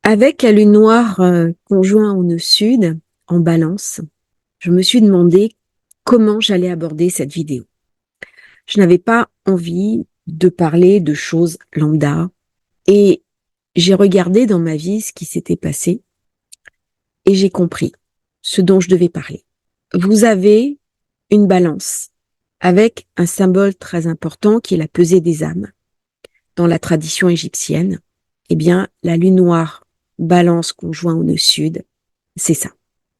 Avec la lune noire conjointe au nœud sud, en balance, je me suis demandé comment j'allais aborder cette vidéo. Je n'avais pas envie de parler de choses lambda et j'ai regardé dans ma vie ce qui s'était passé et j'ai compris ce dont je devais parler. Vous avez une balance avec un symbole très important qui est la pesée des âmes. Dans la tradition égyptienne, eh bien, la lune noire balance conjoint au nœud sud, c'est ça.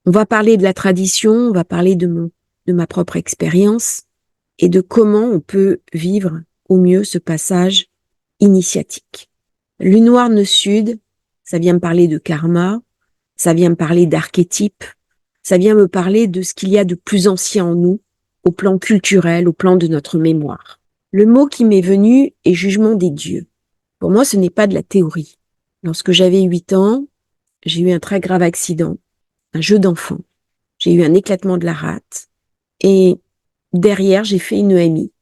On va parler de la tradition, on va parler de ma propre expérience et de comment on peut vivre au mieux ce passage initiatique. Lune noire nœud sud, ça vient me parler de karma, ça vient me parler d'archétypes, ça vient me parler de ce qu'il y a de plus ancien en nous, au plan culturel, au plan de notre mémoire. Le mot qui m'est venu est jugement des dieux. Pour moi, ce n'est pas de la théorie. Lorsque j'avais 8 ans, j'ai eu un très grave accident, un jeu d'enfant. J'ai eu un éclatement de la rate et derrière, j'ai fait une EMI.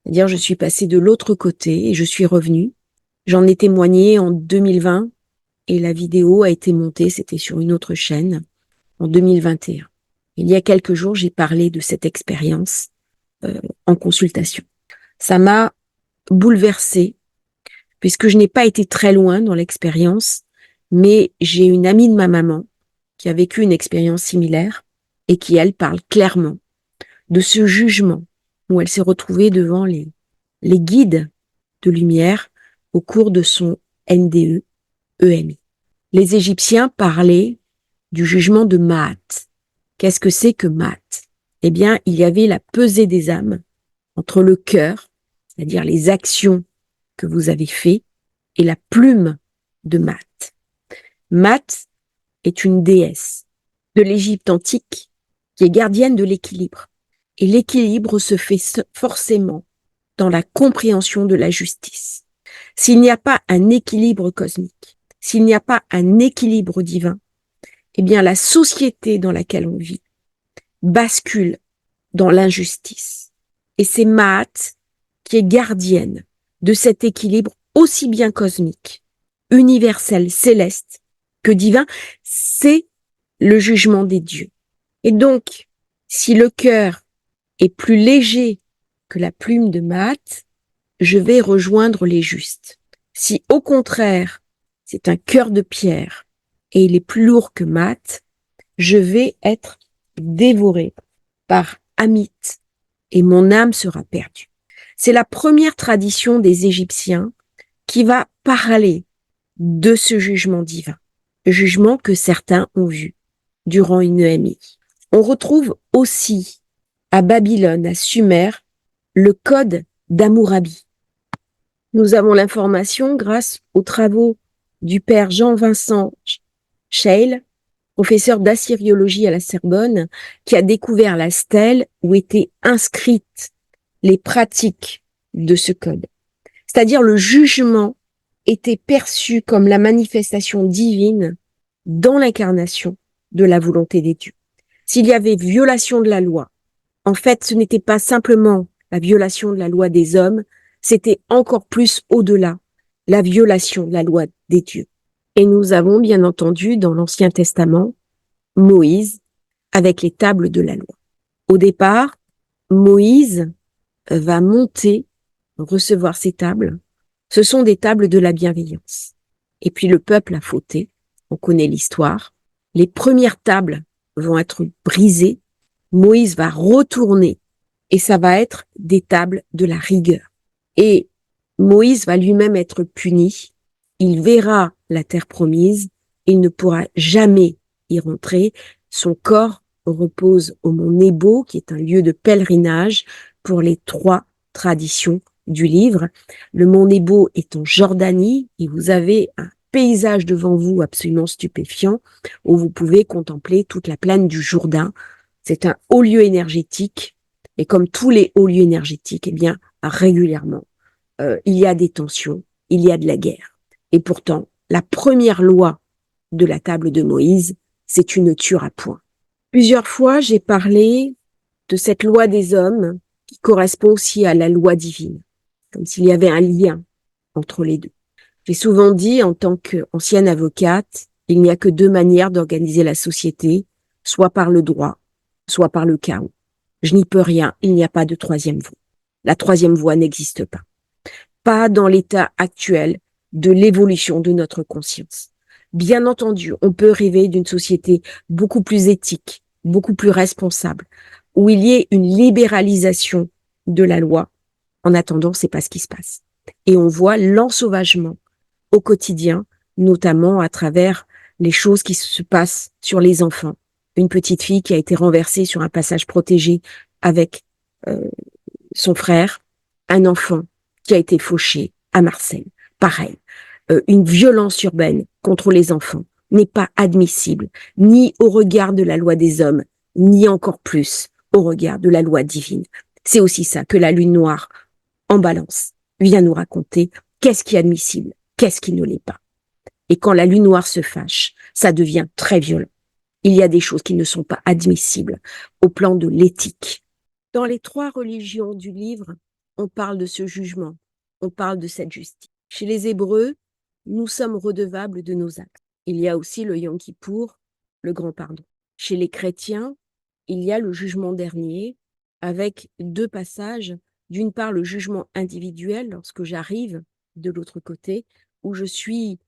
C'est-à-dire, je suis passée de l'autre côté et je suis revenue. J'en ai témoigné en 2020 et la vidéo a été montée, c'était sur une autre chaîne, en 2021. Il y a quelques jours, j'ai parlé de cette expérience en consultation. Ça m'a bouleversée puisque je n'ai pas été très loin dans l'expérience, mais j'ai une amie de ma maman qui a vécu une expérience similaire et qui, elle, parle clairement de ce jugement où elle s'est retrouvée devant les guides de lumière au cours de son NDE, EMI. Les Égyptiens parlaient du jugement de Maat. Qu'est-ce que c'est que Maat? Eh bien, il y avait la pesée des âmes entre le cœur, c'est-à-dire les actions que vous avez faites, et la plume de Maat. Maat est une déesse de l'Égypte antique qui est gardienne de l'équilibre. Et l'équilibre se fait forcément dans la compréhension de la justice. S'il n'y a pas un équilibre cosmique, s'il n'y a pas un équilibre divin, eh bien la société dans laquelle on vit bascule dans l'injustice. Et c'est Maat qui est gardienne de cet équilibre aussi bien cosmique, universel, céleste que divin, c'est le jugement des dieux. Et donc, si le cœur est plus léger que la plume de Maat, je vais rejoindre les justes. Si au contraire, c'est un cœur de pierre et il est plus lourd que Maat, je vais être dévoré par Amit et mon âme sera perdue. C'est la première tradition des Égyptiens qui va parler de ce jugement divin, jugement que certains ont vu durant une EMI. On retrouve aussi à Babylone, à Sumer, le code d'Hammurabi. Nous avons l'information grâce aux travaux du père Jean-Vincent Scheil, professeur d'assyriologie à la Sorbonne, qui a découvert la stèle où étaient inscrites les pratiques de ce code. C'est-à-dire le jugement était perçu comme la manifestation divine dans l'incarnation de la volonté des dieux. S'il y avait violation de la loi, en fait, ce n'était pas simplement la violation de la loi des hommes, c'était encore plus au-delà, la violation de la loi des dieux. Et nous avons bien entendu dans l'Ancien Testament Moïse avec les tables de la loi. Au départ, Moïse va monter, recevoir ces tables. Ce sont des tables de la bienveillance. Et puis le peuple a fauté, on connaît l'histoire. Les premières tables vont être brisées. Moïse va retourner et ça va être des tables de la rigueur. Et Moïse va lui-même être puni. Il verra la terre promise. Il ne pourra jamais y rentrer. Son corps repose au mont Nebo, qui est un lieu de pèlerinage pour les 3 traditions du livre. Le mont Nebo est en Jordanie et vous avez un paysage devant vous absolument stupéfiant où vous pouvez contempler toute la plaine du Jourdain. C'est un haut lieu énergétique et comme tous les hauts lieux énergétiques, eh bien, régulièrement, il y a des tensions, il y a de la guerre. Et pourtant, la première loi de la table de Moïse, c'est tu ne tueras point. Plusieurs fois, j'ai parlé de cette loi des hommes qui correspond aussi à la loi divine, comme s'il y avait un lien entre les deux. J'ai souvent dit, en tant qu'ancienne avocate, Il n'y a que deux manières d'organiser la société, soit par le droit, soit par le chaos. Je n'y peux rien, il n'y a pas de troisième voie. La troisième voie n'existe pas. Pas dans l'état actuel de l'évolution de notre conscience. Bien entendu, on peut rêver d'une société beaucoup plus éthique, beaucoup plus responsable, où il y ait une libéralisation de la loi. En attendant, c'est pas ce qui se passe. Et on voit l'ensauvagement au quotidien, notamment à travers les choses qui se passent sur les enfants. Une petite fille qui a été renversée sur un passage protégé avec son frère, un enfant qui a été fauché à Marseille. Pareil, une violence urbaine contre les enfants n'est pas admissible, ni au regard de la loi des hommes, ni encore plus au regard de la loi divine. C'est aussi ça que la lune noire en balance vient nous raconter. Qu'est-ce qui est admissible, qu'est-ce qui ne l'est pas. Et quand la lune noire se fâche, ça devient très violent. Il y a des choses qui ne sont pas admissibles au plan de l'éthique. Dans les trois religions du livre, on parle de ce jugement, on parle de cette justice. Chez les Hébreux, nous sommes redevables de nos actes. Il y a aussi le Yom Kippour, le grand pardon. Chez les chrétiens, il y a le jugement dernier avec deux passages. D'une part, le jugement individuel lorsque j'arrive de l'autre côté, où je suis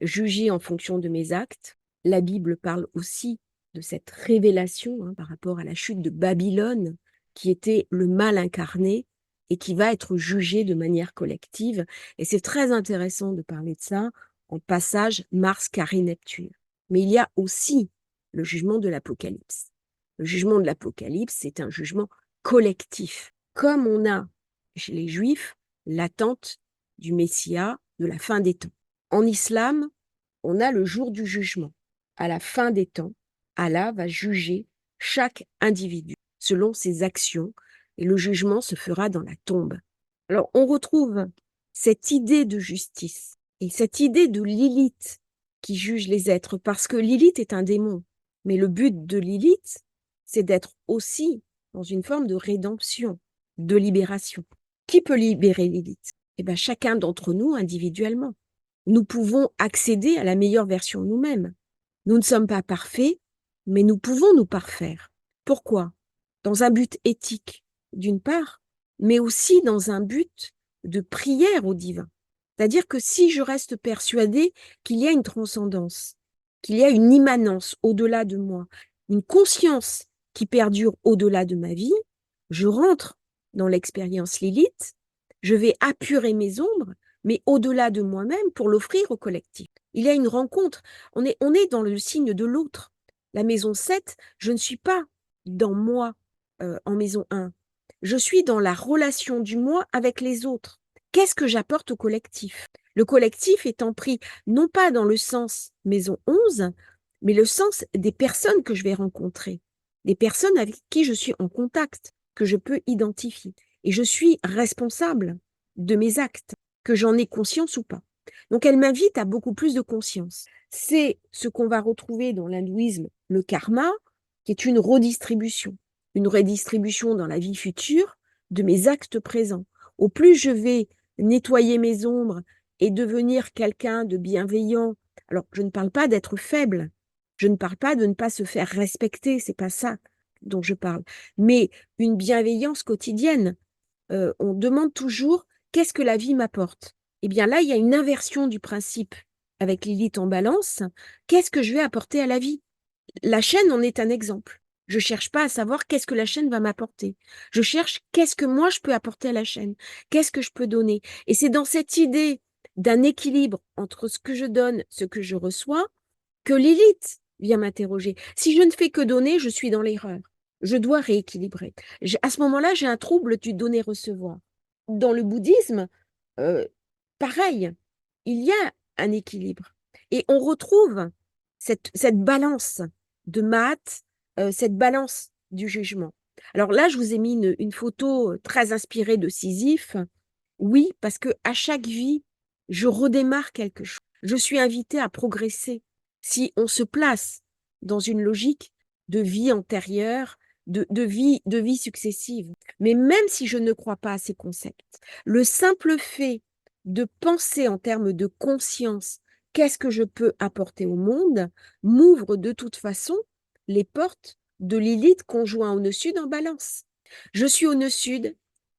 jugée en fonction de mes actes. La Bible parle aussi de cette révélation par rapport à la chute de Babylone, qui était le mal incarné et qui va être jugé de manière collective. Et c'est très intéressant de parler de ça en passage Mars, Carré, Neptune. Mais il y a aussi le jugement de l'Apocalypse. Le jugement de l'Apocalypse, c'est un jugement collectif. Comme on a chez les Juifs l'attente du Messia, de la fin des temps. En islam, on a le jour du jugement. À la fin des temps, Allah va juger chaque individu selon ses actions et le jugement se fera dans la tombe. Alors, on retrouve cette idée de justice et cette idée de Lilith qui juge les êtres parce que Lilith est un démon. Mais le but de Lilith, c'est d'être aussi dans une forme de rédemption, de libération. Qui peut libérer Lilith? Eh bien, chacun d'entre nous individuellement. Nous pouvons accéder à la meilleure version de nous-mêmes. Nous ne sommes pas parfaits, mais nous pouvons nous parfaire. Pourquoi? Dans un but éthique, d'une part, mais aussi dans un but de prière au divin. C'est-à-dire que si je reste persuadée qu'il y a une transcendance, qu'il y a une immanence au-delà de moi, une conscience qui perdure au-delà de ma vie, je rentre dans l'expérience Lilith, je vais apurer mes ombres, mais au-delà de moi-même pour l'offrir au collectif. Il y a une rencontre, on est dans le signe de l'autre. La maison 7, je ne suis pas dans moi en maison 1. Je suis dans la relation du moi avec les autres. Qu'est-ce que j'apporte au collectif? Le collectif étant pris non pas dans le sens maison 11, mais le sens des personnes que je vais rencontrer, des personnes avec qui je suis en contact, que je peux identifier. Et je suis responsable de mes actes, que j'en ai conscience ou pas. Donc elle m'invite à beaucoup plus de conscience. C'est ce qu'on va retrouver dans l'hindouisme, le karma, qui est une redistribution dans la vie future de mes actes présents. Au plus je vais nettoyer mes ombres et devenir quelqu'un de bienveillant, alors je ne parle pas d'être faible, je ne parle pas de ne pas se faire respecter, c'est pas ça dont je parle, mais une bienveillance quotidienne. On demande toujours qu'est-ce que la vie m'apporte. Eh bien là, il y a une inversion du principe avec Lilith en balance. Qu'est-ce que je vais apporter à la vie? La chaîne en est un exemple. Je cherche pas à savoir qu'est-ce que la chaîne va m'apporter. Je cherche qu'est-ce que moi je peux apporter à la chaîne. Qu'est-ce que je peux donner? Et c'est dans cette idée d'un équilibre entre ce que je donne, ce que je reçois, que Lilith vient m'interroger. Si je ne fais que donner, je suis dans l'erreur. Je dois rééquilibrer. À ce moment-là, j'ai un trouble du donner-recevoir. Dans le bouddhisme, pareil, il y a un équilibre. Et on retrouve cette balance de maths, cette balance du jugement. Alors là, je vous ai mis une photo très inspirée de Sisyphe. Oui, parce que à chaque vie, je redémarre quelque chose. Je suis invitée à progresser. Si on se place dans une logique de vie antérieure, de vie successive. Mais même si je ne crois pas à ces concepts, le simple fait de penser en termes de conscience qu'est-ce que je peux apporter au monde m'ouvre de toute façon les portes de Lilith conjoint au nœud sud en balance. Je suis au nœud sud,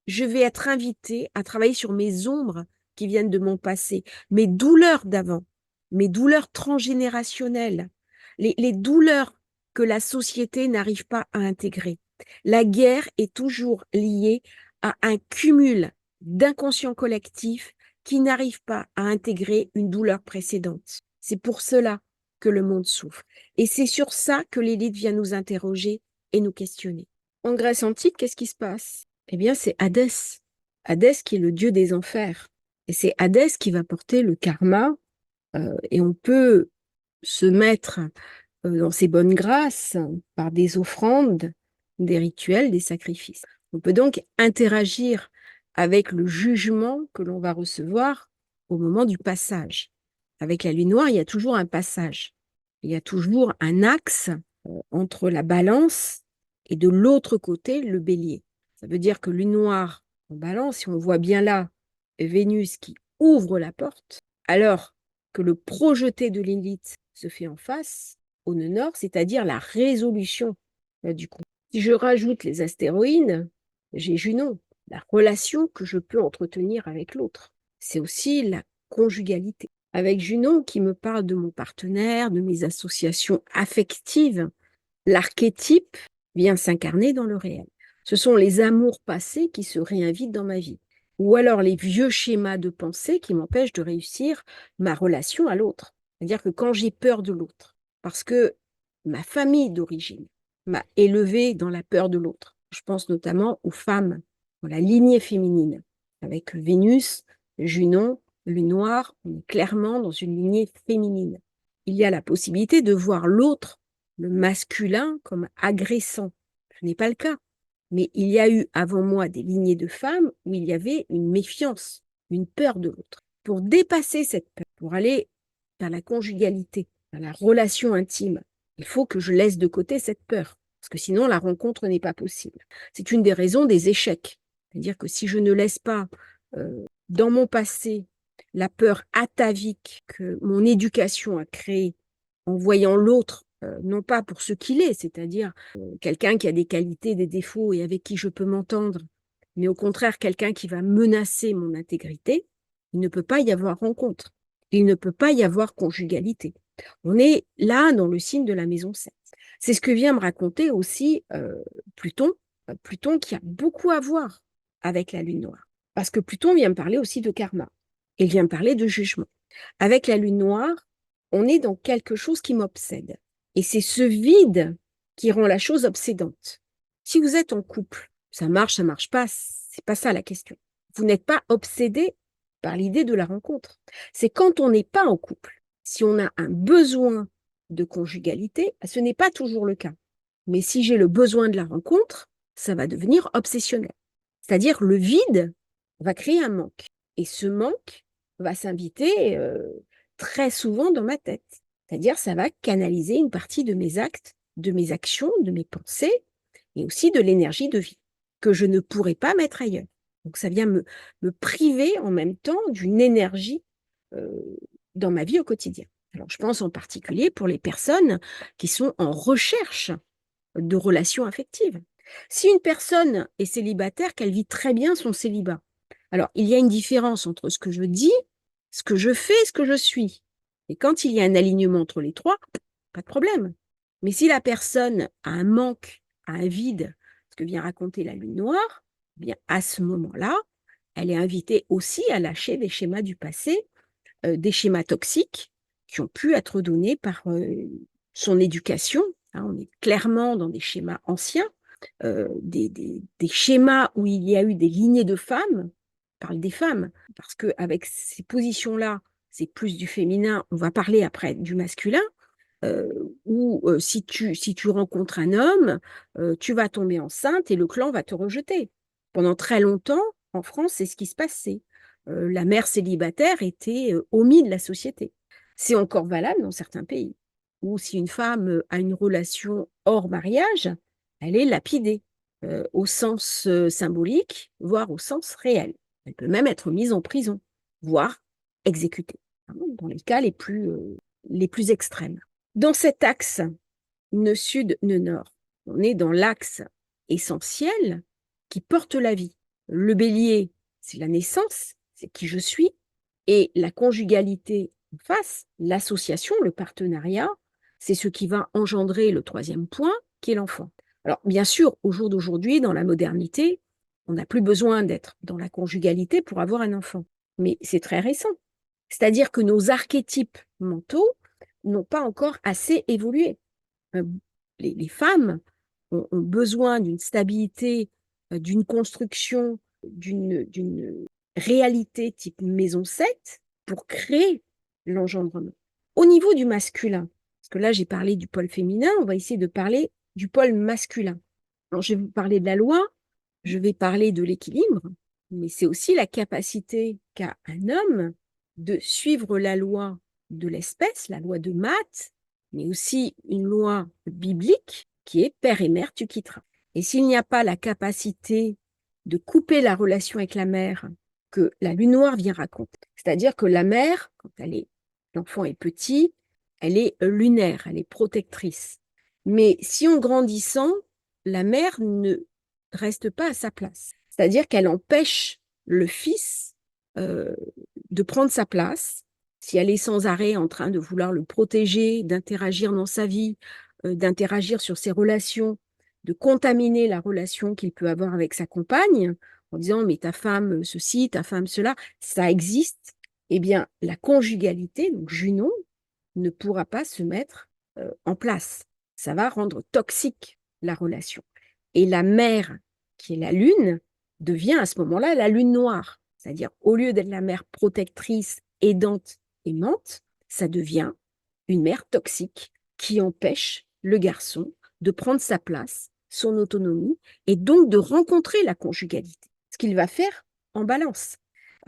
je vais être invitée à travailler sur mes ombres qui viennent de mon passé, mes douleurs d'avant, mes douleurs transgénérationnelles, les douleurs que la société n'arrive pas à intégrer. La guerre est toujours liée à un cumul d'inconscients collectifs qui n'arrivent pas à intégrer une douleur précédente. C'est pour cela que le monde souffre. Et c'est sur ça que l'élite vient nous interroger et nous questionner. En Grèce antique, qu'est-ce qui se passe? Eh bien, c'est Hadès. Hadès qui est le dieu des enfers. Et c'est Hadès qui va porter le karma. Et on peut se mettre dans ses bonnes grâces par des offrandes, des rituels, des sacrifices. On peut donc interagir avec le jugement que l'on va recevoir au moment du passage. Avec la lune noire, il y a toujours un passage. Il y a toujours un axe entre la balance et de l'autre côté, le bélier. Ça veut dire que lune noire en balance, si on voit bien là Vénus qui ouvre la porte, alors que le projeté de l'élite se fait en face, au nœud nord, c'est-à-dire la résolution du coup. Si je rajoute les astéroïdes, j'ai Junon, la relation que je peux entretenir avec l'autre. C'est aussi la conjugalité. Avec Junon qui me parle de mon partenaire, de mes associations affectives, l'archétype vient s'incarner dans le réel. Ce sont les amours passés qui se réinvitent dans ma vie. Ou alors les vieux schémas de pensée qui m'empêchent de réussir ma relation à l'autre. C'est-à-dire que quand j'ai peur de l'autre, parce que ma famille d'origine m'a élevée dans la peur de l'autre. Je pense notamment aux femmes, dans la lignée féminine. Avec Vénus, Junon, Lune noire, on est clairement dans une lignée féminine. Il y a la possibilité de voir l'autre, le masculin, comme agressant. Ce n'est pas le cas. Mais il y a eu avant moi des lignées de femmes où il y avait une méfiance, une peur de l'autre. Pour dépasser cette peur, pour aller vers la conjugalité, vers la relation intime, il faut que je laisse de côté cette peur, parce que sinon la rencontre n'est pas possible. C'est une des raisons des échecs. C'est-à-dire que si je ne laisse pas dans mon passé la peur atavique que mon éducation a créée en voyant l'autre, non pas pour ce qu'il est, c'est-à-dire quelqu'un qui a des qualités, des défauts et avec qui je peux m'entendre, mais au contraire quelqu'un qui va menacer mon intégrité, il ne peut pas y avoir rencontre. Il ne peut pas y avoir conjugalité. On est là dans le signe de la maison 7. C'est ce que vient me raconter aussi Pluton, Pluton qui a beaucoup à voir avec la lune noire. Parce que Pluton vient me parler aussi de karma. Il vient me parler de jugement. Avec la lune noire, on est dans quelque chose qui m'obsède. Et c'est ce vide qui rend la chose obsédante. Si vous êtes en couple, ça marche pas, c'est pas ça la question. Vous n'êtes pas obsédé par l'idée de la rencontre. C'est quand on n'est pas en couple, si on a un besoin de conjugalité, ce n'est pas toujours le cas. Mais si j'ai le besoin de la rencontre, ça va devenir obsessionnel. C'est-à-dire le vide va créer un manque. Et ce manque va s'inviter très souvent dans ma tête. C'est-à-dire ça va canaliser une partie de mes actes, de mes actions, de mes pensées et aussi de l'énergie de vie que je ne pourrais pas mettre ailleurs. Donc ça vient me priver en même temps d'une énergie dans ma vie au quotidien. Alors je pense en particulier pour les personnes qui sont en recherche de relations affectives. Si une personne est célibataire, qu'elle vit très bien son célibat, alors il y a une différence entre ce que je dis, ce que je fais, ce que je suis. Et quand il y a un alignement entre les trois, pas de problème. Mais si la personne a un manque, a un vide, ce que vient raconter la lune noire, eh bien à ce moment-là, elle est invitée aussi à lâcher des schémas du passé, des schémas toxiques qui ont pu être donnés par son éducation. Hein, on est clairement dans des schémas anciens, des schémas où il y a eu des lignées de femmes. On parle des femmes, parce qu'avec ces positions-là, c'est plus du féminin. On va parler après du masculin. Où si tu rencontres un homme, tu vas tomber enceinte et le clan va te rejeter. Pendant très longtemps, en France, c'est ce qui se passait. La mère célibataire était omise de la société. C'est encore valable dans certains pays, où si une femme a une relation hors mariage, elle est lapidée, au sens symbolique, voire au sens réel. Elle peut même être mise en prison, voire exécutée. hein, dans les cas les plus extrêmes. Dans cet axe nœud sud, nœud nord, on est dans l'axe essentiel qui porte la vie. Le bélier, c'est la naissance, c'est qui je suis, et la conjugalité en face, l'association, le partenariat, c'est ce qui va engendrer le troisième point, qui est l'enfant. Alors, bien sûr, au jour d'aujourd'hui, dans la modernité, on n'a plus besoin d'être dans la conjugalité pour avoir un enfant. Mais c'est très récent. C'est-à-dire que nos archétypes mentaux n'ont pas encore assez évolué. Les femmes ont besoin d'une stabilité, d'une construction, d'une réalité type maison 7 pour créer l'engendrement. Au niveau du masculin, parce que là j'ai parlé du pôle féminin, on va essayer de parler du pôle masculin. Alors je vais vous parler de la loi, je vais parler de l'équilibre, mais c'est aussi la capacité qu'a un homme de suivre la loi de l'espèce, la loi de Math, mais aussi une loi biblique qui est père et mère, tu quitteras. Et s'il n'y a pas la capacité de couper la relation avec la mère que la lune noire vient raconter, c'est-à-dire que la mère, quand l'enfant est petit, elle est lunaire, elle est protectrice. Mais si en grandissant, la mère ne reste pas à sa place, c'est-à-dire qu'elle empêche le fils de prendre sa place, si elle est sans arrêt en train de vouloir le protéger, d'interagir dans sa vie, d'interagir sur ses relations, de contaminer la relation qu'il peut avoir avec sa compagne, en disant mais ta femme ceci, ta femme cela, ça existe, eh bien la conjugalité, donc Junon, ne pourra pas se mettre en place. Ça va rendre toxique la relation. Et la mère, qui est la lune, devient à ce moment-là la lune noire. C'est-à-dire, au lieu d'être la mère protectrice, aidante, aimante, ça devient une mère toxique qui empêche le garçon de prendre sa place, son autonomie, et donc de rencontrer la conjugalité. Ce qu'il va faire en balance.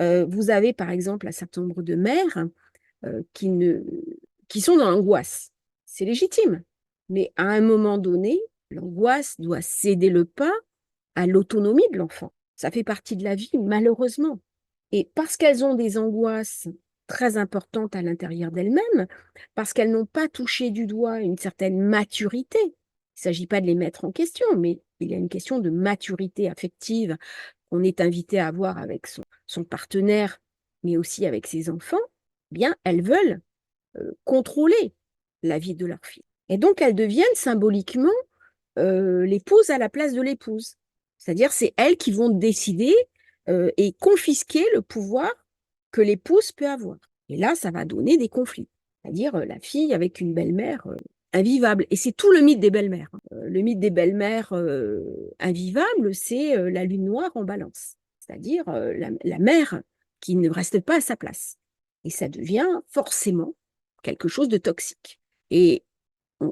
Vous avez par exemple un certain nombre de mères qui sont dans l'angoisse. C'est légitime. Mais à un moment donné, l'angoisse doit céder le pas à l'autonomie de l'enfant. Ça fait partie de la vie, malheureusement. Et parce qu'elles ont des angoisses très importantes à l'intérieur d'elles-mêmes, parce qu'elles n'ont pas touché du doigt une certaine maturité, il ne s'agit pas de les mettre en question, mais il y a une question de maturité affective qu'on est invité à avoir avec son partenaire, mais aussi avec ses enfants, eh bien, elles veulent contrôler la vie de leur fille. Et donc, elles deviennent symboliquement l'épouse à la place de l'épouse. C'est-à-dire, c'est elles qui vont décider et confisquer le pouvoir que l'épouse peut avoir. Et là, ça va donner des conflits. C'est-à-dire la fille avec une belle-mère invivable. Et c'est tout le mythe des belles-mères. Le mythe des belles-mères invivables, c'est la lune noire en balance. C'est-à-dire la mère qui ne reste pas à sa place. Et ça devient forcément quelque chose de toxique. Et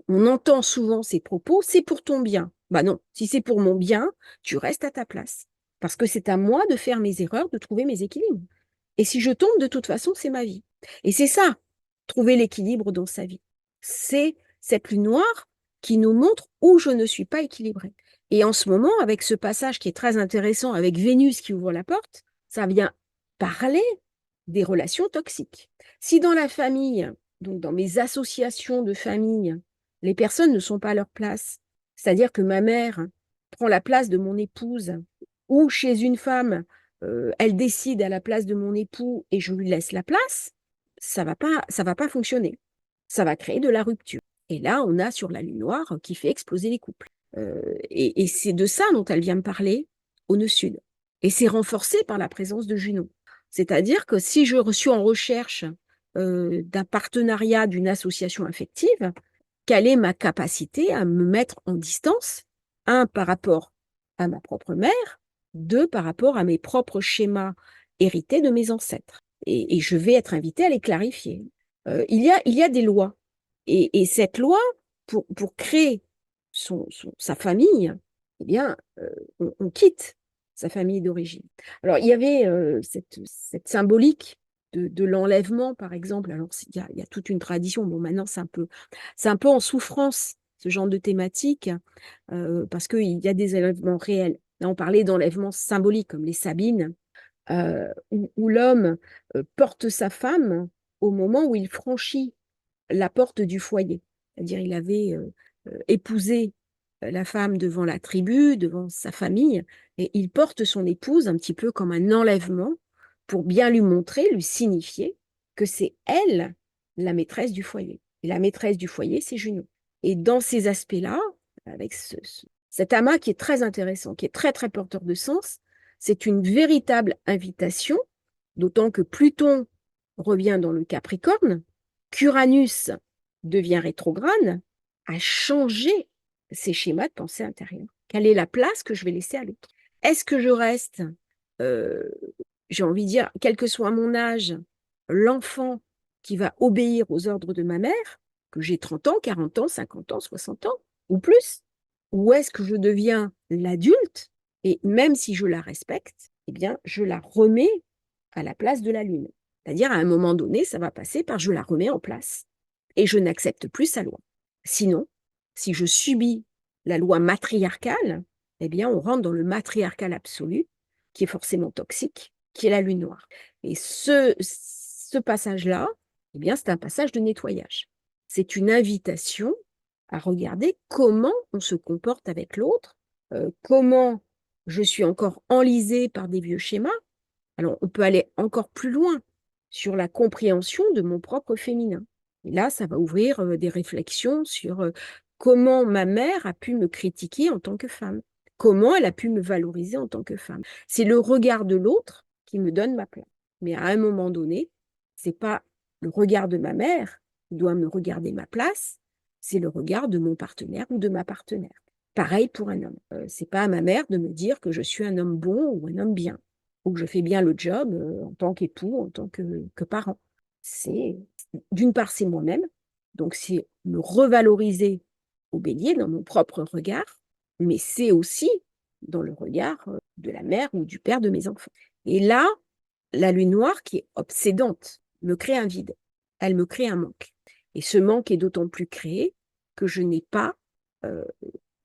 on entend souvent ces propos, c'est pour ton bien. Bah non, si c'est pour mon bien, tu restes à ta place. Parce que c'est à moi de faire mes erreurs, de trouver mes équilibres. Et si je tombe, de toute façon, c'est ma vie. Et c'est ça, trouver l'équilibre dans sa vie. C'est cette lune noire qui nous montre où je ne suis pas équilibrée. Et en ce moment, avec ce passage qui est très intéressant, avec Vénus qui ouvre la porte, ça vient parler des relations toxiques. Si dans la famille, donc dans mes associations de famille, les personnes ne sont pas à leur place, c'est-à-dire que ma mère prend la place de mon épouse, ou chez une femme, elle décide à la place de mon époux et je lui laisse la place, ça va pas fonctionner. Ça va créer de la rupture. Et là, on a sur la lune noire qui fait exploser les couples. Et c'est de ça dont elle vient me parler au nœud sud. Et c'est renforcé par la présence de Junon. C'est-à-dire que si je suis en recherche d'un partenariat, d'une association affective, quelle est ma capacité à me mettre en distance, un, par rapport à ma propre mère, deux, par rapport à mes propres schémas hérités de mes ancêtres. Et je vais être invitée à les clarifier. Il y a des lois. Et cette loi, pour créer sa famille, eh bien, on quitte sa famille d'origine. Alors, il y avait cette symbolique de l'enlèvement, par exemple. Alors, il y a toute une tradition. Bon, maintenant, c'est un peu en souffrance, ce genre de thématique, parce qu'il y a des enlèvements réels. Là, on parlait d'enlèvements symboliques, comme les Sabines, où l'homme porte sa femme au moment où il franchit la porte du foyer. C'est-à-dire, il avait épousé la femme devant la tribu, devant sa famille, et il porte son épouse un petit peu comme un enlèvement pour bien lui montrer, lui signifier que c'est elle la maîtresse du foyer. Et la maîtresse du foyer, c'est Junon. Et dans ces aspects-là, avec cet amas qui est très intéressant, qui est très, très porteur de sens, c'est une véritable invitation, d'autant que Pluton revient dans le Capricorne, qu'Uranus devient rétrograde, à changer ces schémas de pensée intérieure. Quelle est la place que je vais laisser à l'autre? Est-ce que je reste, euh, j'ai envie de dire, quel que soit mon âge, l'enfant qui va obéir aux ordres de ma mère, que j'ai 30 ans, 40 ans, 50 ans, 60 ans ou plus? Ou est-ce que je deviens l'adulte et même si je la respecte, eh bien, je la remets à la place de la lune? C'est-à-dire, à un moment donné, ça va passer par je la remets en place et je n'accepte plus sa loi. Sinon, si je subis la loi matriarcale, eh bien, on rentre dans le matriarcal absolu, qui est forcément toxique, qui est la lune noire. Et ce passage-là, eh bien, c'est un passage de nettoyage. C'est une invitation à regarder comment on se comporte avec l'autre, comment je suis encore enlisée par des vieux schémas. Alors, on peut aller encore plus loin sur la compréhension de mon propre féminin. Et là, ça va ouvrir des réflexions sur comment ma mère a pu me critiquer en tant que femme, comment elle a pu me valoriser en tant que femme. C'est le regard de l'autre qui me donne ma place. Mais à un moment donné, c'est pas le regard de ma mère qui doit me regarder ma place, c'est le regard de mon partenaire ou de ma partenaire. Pareil pour un homme. C'est pas à ma mère de me dire que je suis un homme bon ou un homme bien, ou que je fais bien le job en tant qu'époux, en tant que parent. C'est d'une part, c'est moi-même, donc c'est me revaloriser au bélier dans mon propre regard, mais c'est aussi dans le regard de la mère ou du père de mes enfants. Et là, la lune noire, qui est obsédante, me crée un vide. Elle me crée un manque. Et ce manque est d'autant plus créé que je n'ai pas euh,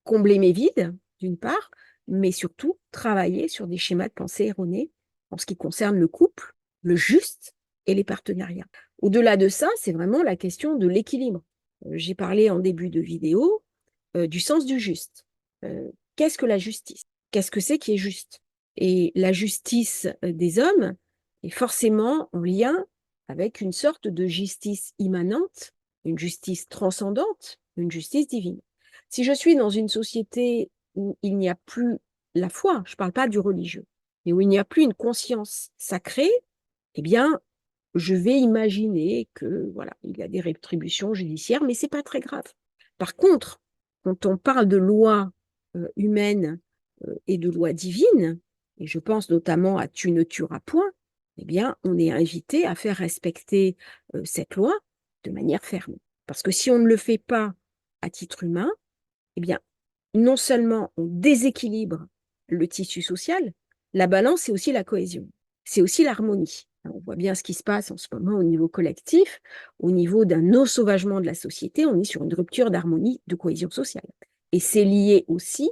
comblé mes vides, d'une part, mais surtout travailler sur des schémas de pensée erronés en ce qui concerne le couple, le juste et les partenariats. Au-delà de ça, c'est vraiment la question de l'équilibre. J'ai parlé en début de vidéo du sens du juste. Qu'est-ce que la justice? Qu'est-ce que c'est qui est juste? Et la justice des hommes est forcément en lien avec une sorte de justice immanente, une justice transcendante, une justice divine. Si je suis dans une société où il n'y a plus la foi, je ne parle pas du religieux, mais où il n'y a plus une conscience sacrée, eh bien, je vais imaginer que voilà, il y a des rétributions judiciaires, mais c'est pas très grave. Par contre, quand on parle de loi humaine et de loi divine, et je pense notamment à tu ne tueras point, eh bien, on est invité à faire respecter cette loi de manière ferme. Parce que si on ne le fait pas à titre humain, eh bien, non seulement on déséquilibre le tissu social, la balance, c'est aussi la cohésion, c'est aussi l'harmonie. On voit bien ce qui se passe en ce moment au niveau collectif, au niveau d'un ensauvagement de la société, on est sur une rupture d'harmonie, de cohésion sociale. Et c'est lié aussi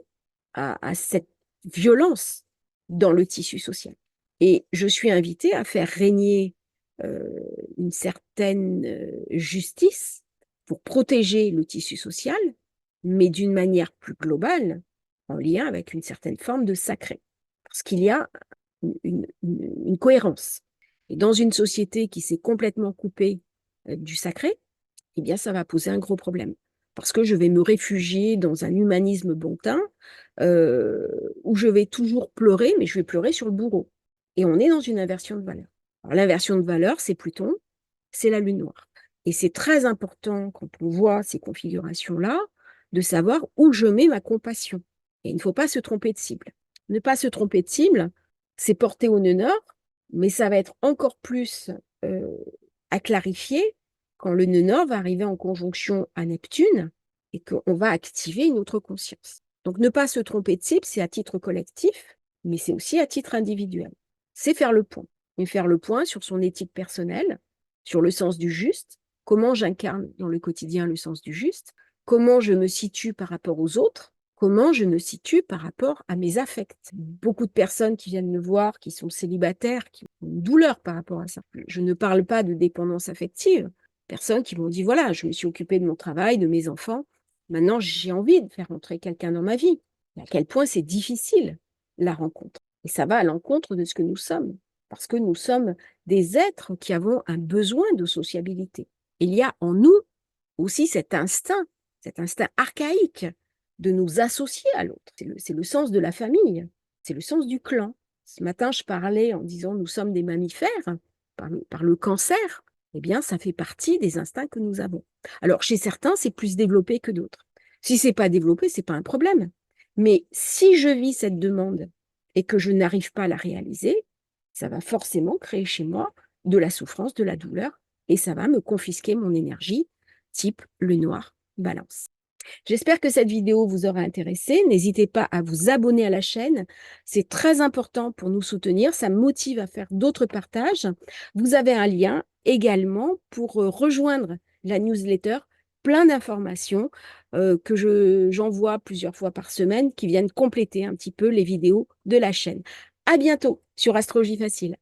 à cette violence dans le tissu social. Et je suis invitée à faire régner euh, une certaine justice pour protéger le tissu social, mais d'une manière plus globale, en lien avec une certaine forme de sacré. Parce qu'il y a une cohérence. Et dans une société qui s'est complètement coupée du sacré, eh bien, ça va poser un gros problème. Parce que je vais me réfugier dans un humanisme bontain euh, où je vais toujours pleurer, mais je vais pleurer sur le bourreau. Et on est dans une inversion de valeur. Alors, l'inversion de valeur, c'est Pluton, c'est la lune noire. Et c'est très important, quand on voit ces configurations-là, de savoir où je mets ma compassion. Et il ne faut pas se tromper de cible. Ne pas se tromper de cible, c'est porter au nœud nord, mais ça va être encore plus euh, à clarifier quand le nœud nord va arriver en conjonction à Neptune et qu'on va activer une autre conscience. Donc ne pas se tromper de cible, c'est à titre collectif, mais c'est aussi à titre individuel. C'est faire le point. Et faire le point sur son éthique personnelle, sur le sens du juste, comment j'incarne dans le quotidien le sens du juste, comment je me situe par rapport aux autres, comment je me situe par rapport à mes affects. Beaucoup de personnes qui viennent me voir, qui sont célibataires, qui ont une douleur par rapport à ça. Je ne parle pas de dépendance affective. Personnes qui m'ont dit, voilà, je me suis occupée de mon travail, de mes enfants. Maintenant, j'ai envie de faire entrer quelqu'un dans ma vie. Et à quel point c'est difficile, la rencontre. Et ça va à l'encontre de ce que nous sommes. Parce que nous sommes des êtres qui avons un besoin de sociabilité. Il y a en nous aussi cet instinct archaïque de nous associer à l'autre. C'est le sens de la famille, c'est le sens du clan. Ce matin, je parlais en disant nous sommes des mammifères par le cancer. Eh bien, ça fait partie des instincts que nous avons. Alors, chez certains, c'est plus développé que d'autres. Si c'est pas développé, c'est pas un problème. Mais si je vis cette demande et que je n'arrive pas à la réaliser, ça va forcément créer chez moi de la souffrance, de la douleur, et ça va me confisquer mon énergie, type le noir balance. J'espère que cette vidéo vous aura intéressé. N'hésitez pas à vous abonner à la chaîne. C'est très important pour nous soutenir. Ça me motive à faire d'autres partages. Vous avez un lien également pour rejoindre la newsletter. Plein d'informations que j'envoie plusieurs fois par semaine qui viennent compléter un petit peu les vidéos de la chaîne. À bientôt sur Astrologie Facile.